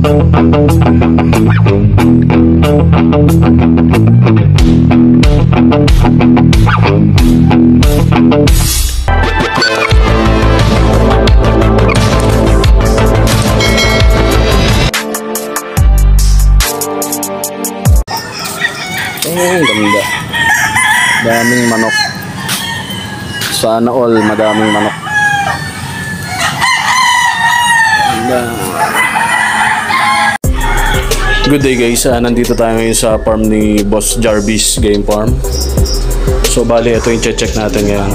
Ang ganda. Daming manok. Sana all madaming manok. Ganda. Good day guys. Nandito tayo ngayon sa farm ni Boss Jarvis Game Farm. So bali ito yung check natin ngayon.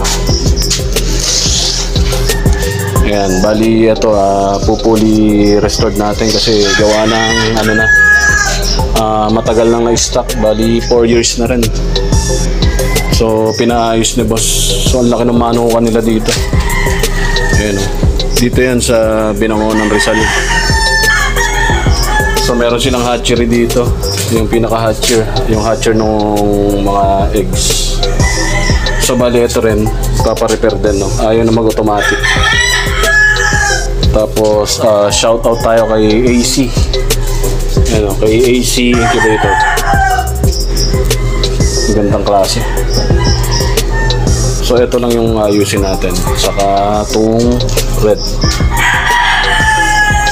Ayan, bali ito pupuli restored natin kasi gawa ng ano na. Matagal nang na-stock, bali 4 years na rin. So pinaayos ni boss. So ang laki ng manukan nila dito. Ayan, dito yan sa Binangonan, Rizal. So meron silang hatchery dito. Yung pinaka-hatcher, yung hatcher ng mga eggs. So bali ito rin, papa-repair din, no? Ayaw na mag-automatic. Tapos shout out tayo kay AC. Ano, kay AC Incubator. Gandang klase. So ito lang yung ayusin natin. Saka itong red.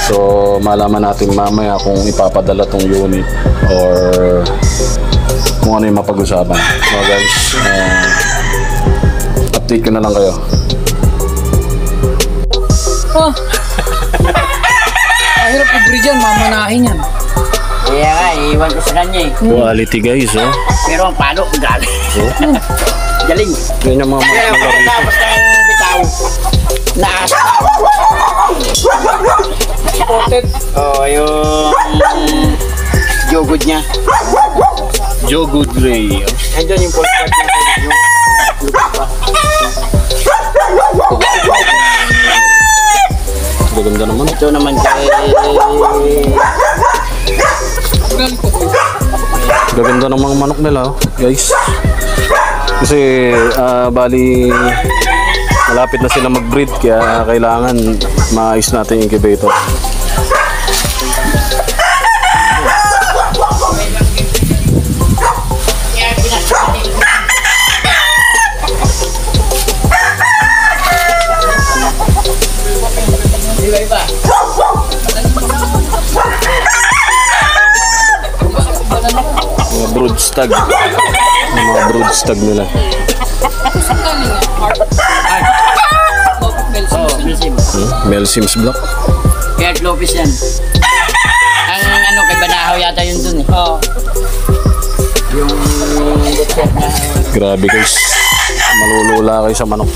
So malaman natin mamaya kung ipapadala tong unit or kung ano yung mapag-usapan. So guys, update ko na lang kayo. Oh! Mahirap i-breed yan, mamanahin yan. Kaya nga, iiwan ko sa kanya eh. Quality guys, oh. Pero ang palo, galing. Oh. Galing. Yan yung mga mga tapos ng bitaw. Naas. Spotted. Oh, yung yogurt niya. Yogurt Gray. Andyan yung full part niya. Gaganda naman. Ito naman kay... Gaganda ng mga manok nila, guys. Kasi bali malapit na sila mag-breed kaya kailangan maayos natin yung incubator. Broodstag. Yung mga broodstag nila. Oh, Mel Sims Block. Kaya Lopez yan. Ang ano, kay Banahaw yata yun dun eh. Oo. Yung set na... Grabe guys. Malulula kayo sa manok.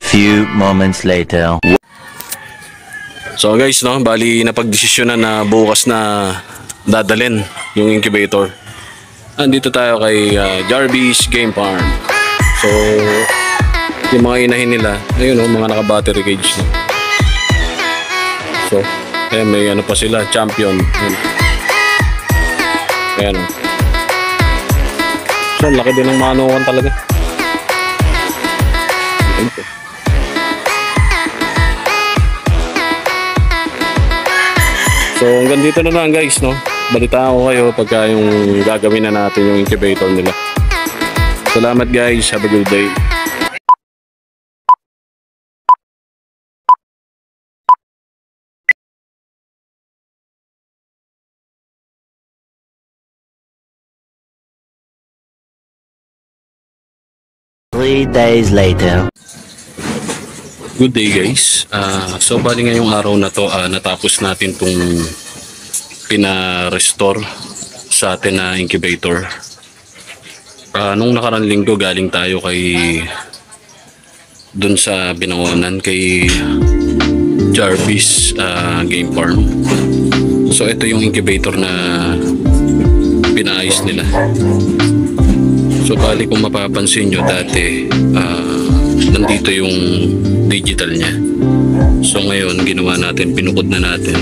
Few moments later. So guys, no, bali napagdesisyonan na bukas na dadalhin yung incubator. Andito tayo kay Jarvis Game Farm. So yung mga inahin nila, ayun, mga naka-battery cage na. So ayan, may ano pa sila, champion. Ayan. So laki din ng manukan talaga. So hanggang dito na lang guys, no? Balitaan ko kayo pagka yung gagawin na natin yung incubator nila. Salamat guys, have a good day. Three days later. Good day guys. So bali ngayong araw na to natapos natin tong pina-restore sa atin na incubator. Nung nakarang linggo galing tayo kay dun sa Binangonan kay Jarvis Game Farm. So ito yung incubator na pinaayos nila. So bali kung mapapansin nyo dati nandito yung digital niya. So ngayon ginawa natin, pinukod na natin.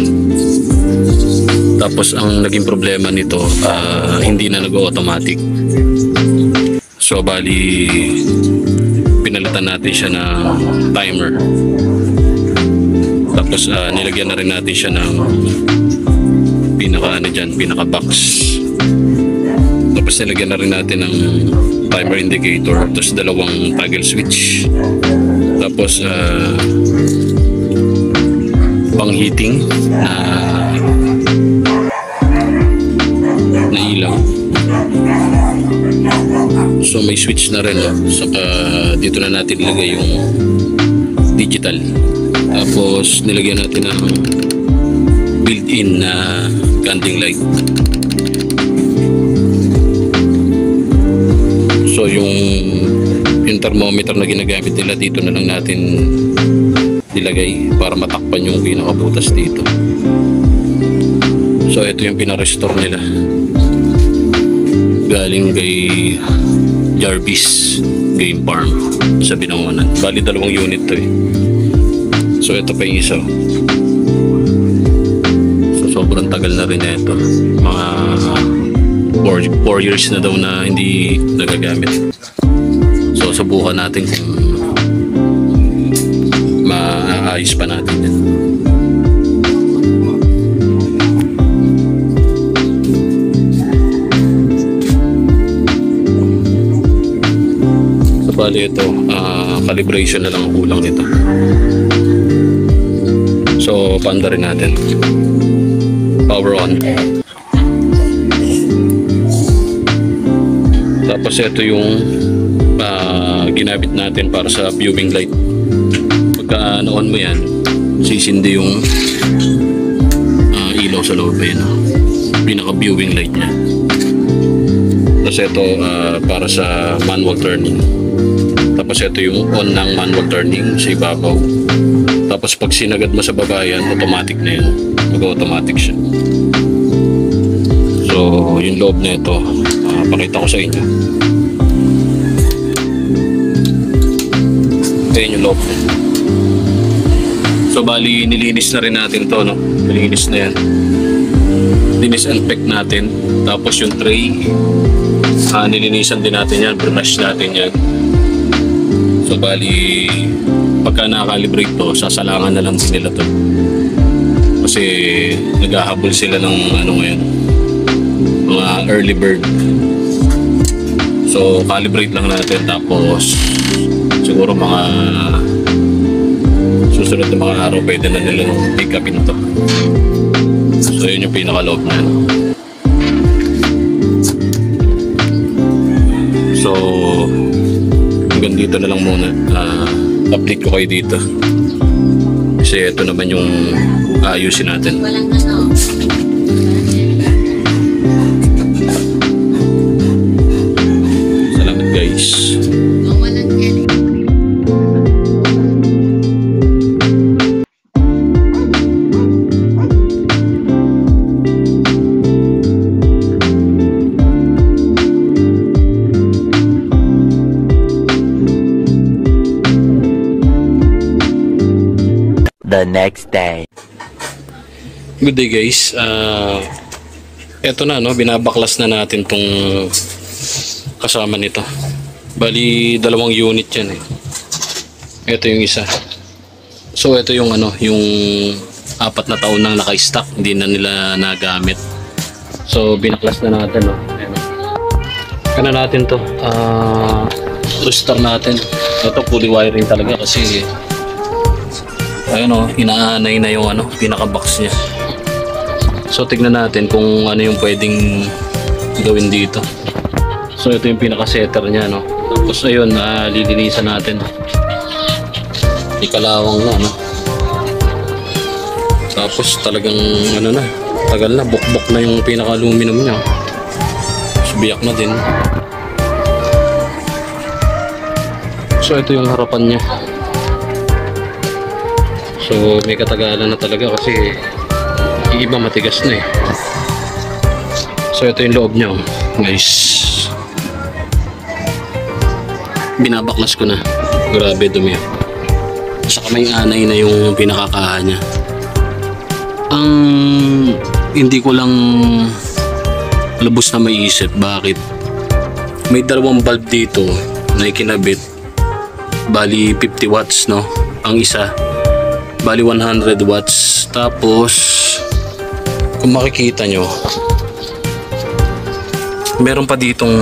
Tapos ang naging problema nito hindi na nag-automatic. So bali pinalitan natin siya ng timer. Tapos nilagyan na rin natin siya ng pinaka box. Tapos nilagyan na rin natin ng timer indicator, tapos dalawang toggle switch, tapos pang heating na ilaw. So may switch na rin, saka dito na natin ilagay yung digital. Tapos nilagyan natin ng built-in na canting light. So yung thermometer na ginagamit nila dito na lang natin nilagay para matakpan yung pinakabutas dito. So ito yung pinarestore nila galing kay Jarvis Game Farm sa Binangonan. Bali 2 unit to eh. So ito pa yung isa. So sobrang tagal na rin ito. Mga 4 years na daw na hindi nagagamit. So subukan natin kung maayos pa natin yan. So bali ito, calibration na lang ang kulang nito. So paanda rin natin. Power on. Tapos ito yung ginamit natin para sa viewing light. Pagka na-on mo yan, sisindi yung ilaw sa loob yan, pinaka viewing light nya. Tapos ito para sa manual turning. Tapos ito yung on ng manual turning sa ibabaw. Tapos pag sinagad mo sa baba yan, automatic na yan, mag-automatic siya. So yung loob na ito, pakita ko sa inyo. Ayan yung loob. So bali nilinis na rin natin to, no? Nilinis na yan. Disinfect natin. Tapos yung tray, nilinisan din natin yan, brush natin yan. So bali pagka nakakalibrate to, sasalangan na lang din nila to. Kasi naghahabol sila ng ngayon, mga early bird. So calibrate lang natin, tapos siguro mga susunod na mga araw pwede na nila pick upin to. So yun yung pinakaloob na yan. So hanggang dito na lang muna. Update ko kayo dito kasi ito naman yung ayusin natin. Salamat guys. The next day. Good day guys. Eto na, no, binabaklas na natin tong kasama nito. Bali 2 unit yan eh. Ito yung isa. So ito yung yung 4 na taon nang naka-stock, hindi na nila nagamit. So binaklas na natin, no. Ayan, no. Kana natin to. Restore natin. Ito fully wiring talaga kasi ayun, inaanay na yung pinaka-box niya. So tignan natin kung ano yung pwedeng gawin dito. So ito yung pinaka-setter niya, no. Tapos ayun, lilinisan natin. Ikalawang na, Tapos talagang tagal na, bukbok na yung pinaka-aluminum niya. Subiyak na din. So ito yung harapan niya. So may katagalan na talaga kasi yung iba matigas na eh. So ito yung loob niya, guys. Binabaklas ko na. Grabe dumi. Saka may anay na yung pinakakaha niya. Ang hindi ko lang lubos na maiisip bakit May dalawang bulb dito na ikinabit. Bali 50 watts, no? Ang isa. Bali 100 watts. Tapos kung makikita nyo, meron pa ditong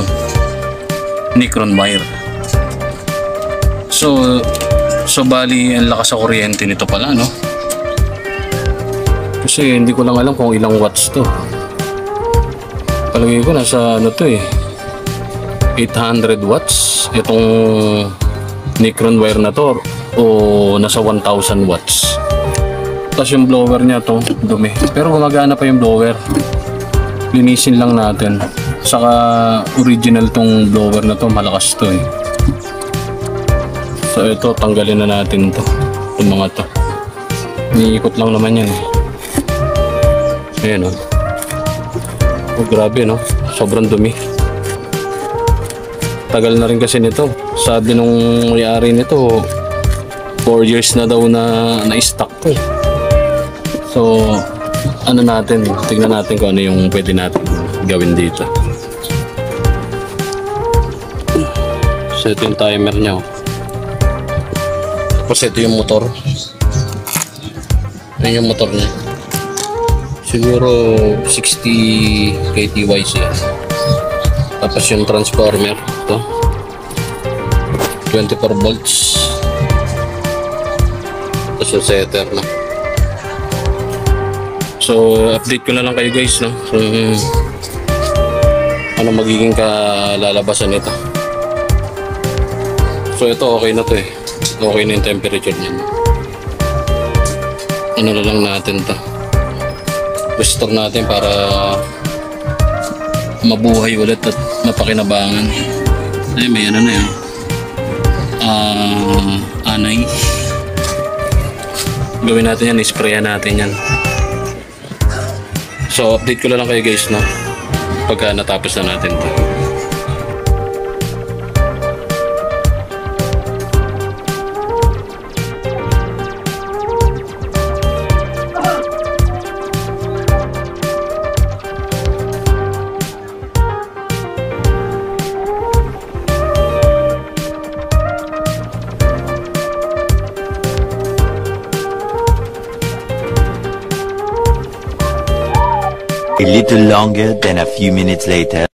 Nicron wire. So bali ang lakas sa kuryente nito pala, no? Kasi hindi ko lang alam kung ilang watts to. Palagay ko nasa ano to 800 watts itong Nicron wire na to, o nasa 1000 watts. Tapos yung blower niya to, dumi. Pero gumagana pa yung blower. Linisin lang natin. Saka original tong blower na to, malakas to So ito, tanggalin na natin to. Itong mga to. Iniikot lang naman yan Ayan Oh, grabe no. Sobrang dumi. Tagal na rin kasi nito. Sabi nung may-ari nito 4 years na daw na na-stock to So ano natin, tignan natin kung ano yung pwede natin gawin dito. So ito yung timer nya Tapos ito yung motor. Ito yung motor nya. Siguro 60 kTY siya. Tapos yung transformer ito 24 volts. Tapos yung setter na. So update ko na lang kayo guys, no? Kung ano magiging kalalabasan nito. So ito okay na to Okay na yung temperature niya. Ano na lang natin to, restore natin para mabuhay ulit at mapakinabangan. Ay, may ano na yun. Anay. Gawin natin yan, isprayan natin yan. So update ko na lang kayo guys, no? Pagka natapos na natin to. A little longer than a few minutes later.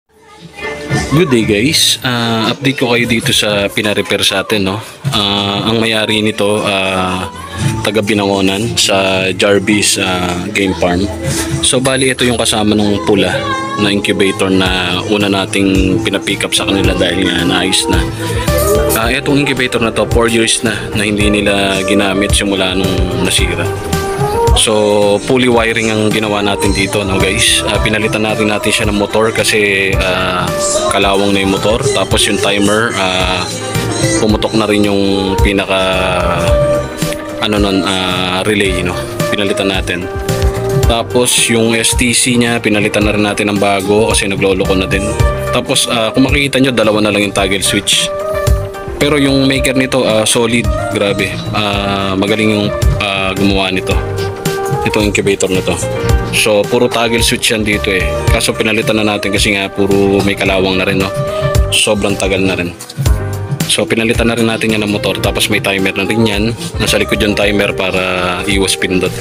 Good day guys, update ko kayo dito sa pina-repair sa atin, no? Ang may-ari nito taga Binangonan sa Jarvis Game Farm. So bali ito yung kasama ng pula na incubator na una nating pinapick up sa kanila dahil nga naayos na. Itong incubator na to 4 years na hindi nila ginamit simula nung nasira. So fully wiring ang ginawa natin dito, no guys. Pinalitan natin siya ng motor kasi kalawang na yung motor. Tapos yung timer, pumutok na rin yung pinaka relay, no. Pinalitan natin. Tapos yung STC niya, pinalitan na rin natin ng bago kasi nagloloko na din. Tapos kung makikita nyo, dalawa na lang yung toggle switch. Pero yung maker nito solid, grabe. Magaling yung gumawa nito. Itong incubator na to. So puro toggle switch yan dito Kaso pinalitan na natin kasi nga puro may kalawang na rin, no. Sobrang tagal na rin. So pinalitan na rin natin yan ng motor. Tapos may timer na rin yan. Nasa likod yung timer para iwas pindot.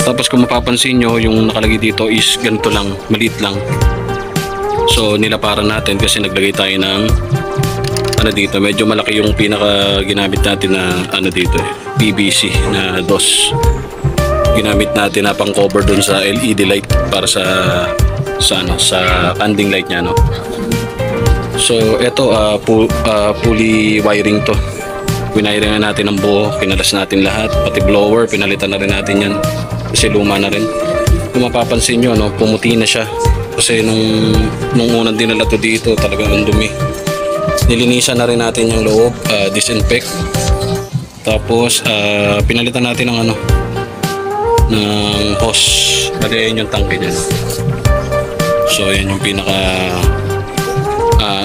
Tapos kung mapapansin nyo, yung nakalagay dito is ganito lang, maliit lang. So nilaparan natin kasi naglagay tayo ng dito. Medyo malaki yung pinaka ginamit natin na dito PVC na DOS. Ginamit natin na pang cover dun sa LED light para sa standing light niya, no. So ito fully wiring to. Winiring na natin ang buo, kinalas natin lahat, pati blower pinalitan na rin natin yan kasi luma na rin. Kung mapapansin nyo, no, pumuti na siya kasi nung unang dinala to dito talagang ang dumi. Nilinisan na rin natin yung loob, disinfect. Tapos pinalitan natin ng ng hose. Bali yan yung tangke niya. So yan yung pinaka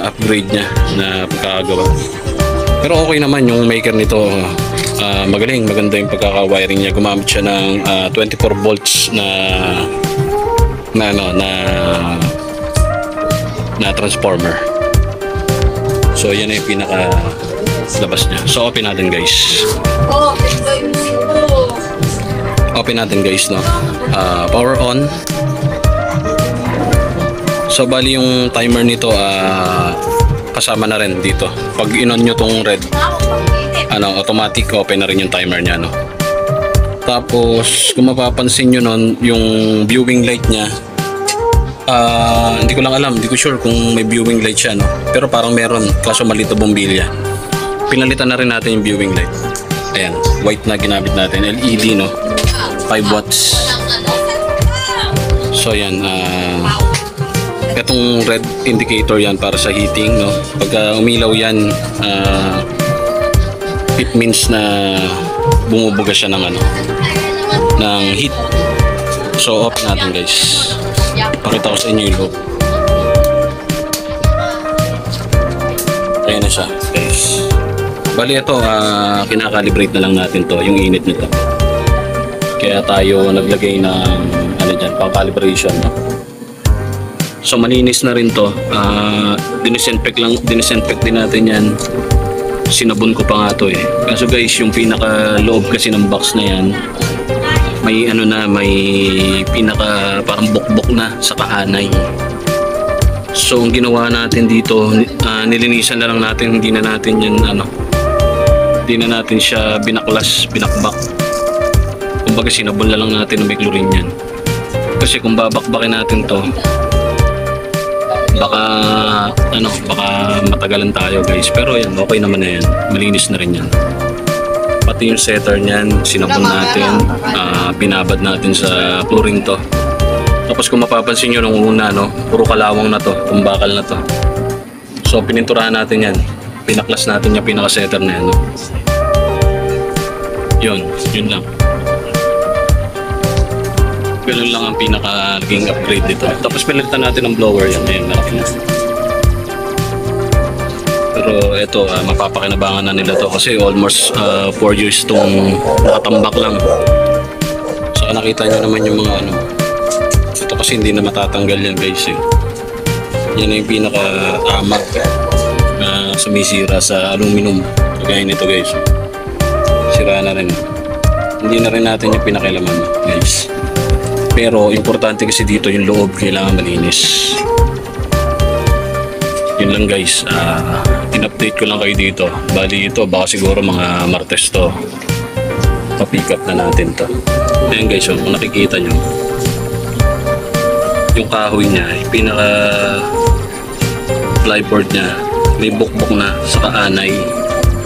upgrade niya na pagkakagawa. Pero okay naman yung maker nito. Magaling, maganda yung pagkaka-wiring niya. Gumamit siya ng 24 volts na transformer. So yan na yung pinaka labas niya. So open natin guys. Open natin guys, no. Power on. So bali yung timer nito kasama na rin dito. Pag in-on nyo tong red, automatic open na rin yung timer niya, no. Tapos kung mapapansin nyo nun, yung viewing light niya, hindi ko lang alam, hindi ko sure kung may viewing light siya, no. Pero parang meron, kaso maliit na bombilya. Pinalitan na rin natin yung viewing light. Ayan, white na ginamit natin, LED, no. 5 watts. So yan, itong red indicator yan para sa heating, no. Pagka umilaw yan, it means na bumubuga siya ng ng heat. So off natin guys. Pakita ko sa inyo yung loob. Ayan na siya guys. Bali ito, kinakalibrate na lang natin to, yung init nito. Kaya tayo naglagay ng dyan, pang calibration, no? So malinis na rin to. Dinisinfect din natin yan. Sinabon ko pa nga to eh. Kaso guys, yung pinaka loob kasi ng box na yan, may may pinaka parang bukbok na sa kaanay. So ang ginawa natin dito, nilinisan na lang natin, hindi na natin siya binakbak. Kumbaga sinabon na lang natin ng may chlorine yan. Kasi kung babakbakin natin to, baka matagalan tayo guys. Pero yan, okay naman na yan. Malinis na rin yan. Pati yung setter niyan, sinabon natin, binabad natin sa chlorine to. Tapos kung mapapansin nyo nung una, no, puro kalawang na to, tumbakal na to. So pininturahan natin yan. Pinaklas natin yung pinaka-setter na yan, no. Yun lang. Ganun lang ang pinaka-naging upgrade dito. Tapos pinalitan natin ng blower yan. Ayan, malaki na. Pero ito, mapapakinabangan na nila to kasi almost 4 years itong nakatambak lang. So nakita nyo naman yung mga ito kasi hindi na matatanggal yan guys eh. Yan na yung pinaka-amag na sumisira sa aluminum. Kagaya nito guys. Sira na rin. Hindi na rin natin yung pinakilaman guys. Pero importante kasi dito yung loob kailangan malinis. Yun lang guys, in-update ko lang kayo dito. Bali ito, baka siguro mga Martes to, pa-pick up na natin to. Ayan guys, kung nakikita nyo, yung kahoy niya, yung pinaka flyboard niya, may bukbok na sa kaanay.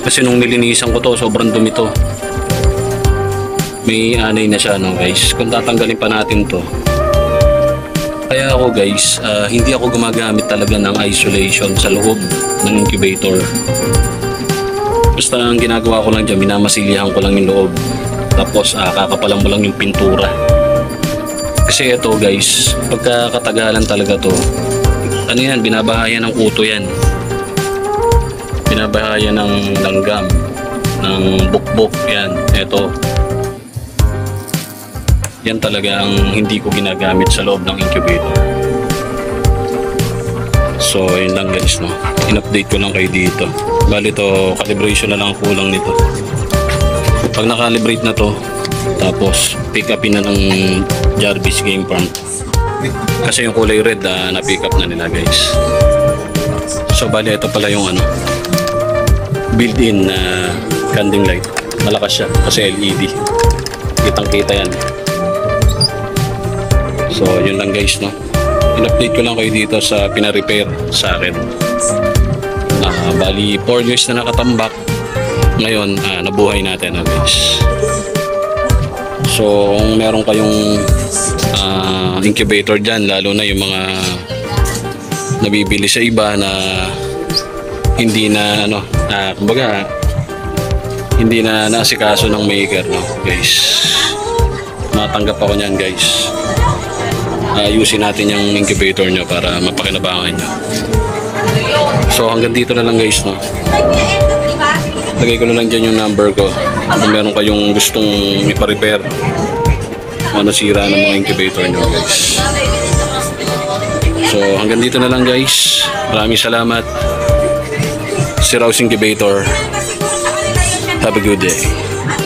Kasi nung nilinisan ko to, sobrang dumi to. May anay na siya, no guys. Kung tatanggalin pa natin to, kaya ako guys, hindi ako gumagamit talaga ng isolation sa loob ng incubator. Basta ang ginagawa ko lang dyan, minamasilyahan ko lang yung loob. Tapos kakapalan mo lang yung pintura. Kasi ito guys, pagkakatagalan talaga to, binabahayan ng kuto yan. Binabahayan ng langgam, ng bukbok yan. Ito. Yan talaga ang hindi ko ginagamit sa loob ng incubator. So yun lang guys, no. In-update ko lang kayo dito. Bali to, calibration na lang ang kulang nito. Pag nakalibrate na to, tapos pick upin na ng Jarvis Game Farm. Kasi yung kulay red na pick up na nila guys. So bali ito pala yung built-in na candling light. Malakas siya kasi LED. Kitang kita yan. So yun lang guys, no. In-update ko lang kayo dito sa pina-repair sa akin. Bali 4 years na nakatambak. Ngayon nabuhay natin guys. So kung meron kayong incubator dyan, lalo na yung mga nabibili sa iba na hindi na kumbaga hindi na naasikaso ng maker, no guys. Matanggap ako niyan guys. Ayusin natin yung incubator nyo para mapakinabangan nyo. So hanggang dito na lang guys, no. Lagay ko na lang dyan yung number ko kung meron kayong gustong ipa-repair o nasira ng mga incubator nyo guys. So hanggang dito na lang guys. Maraming salamat. Si Rouse Incubator. Have a good day.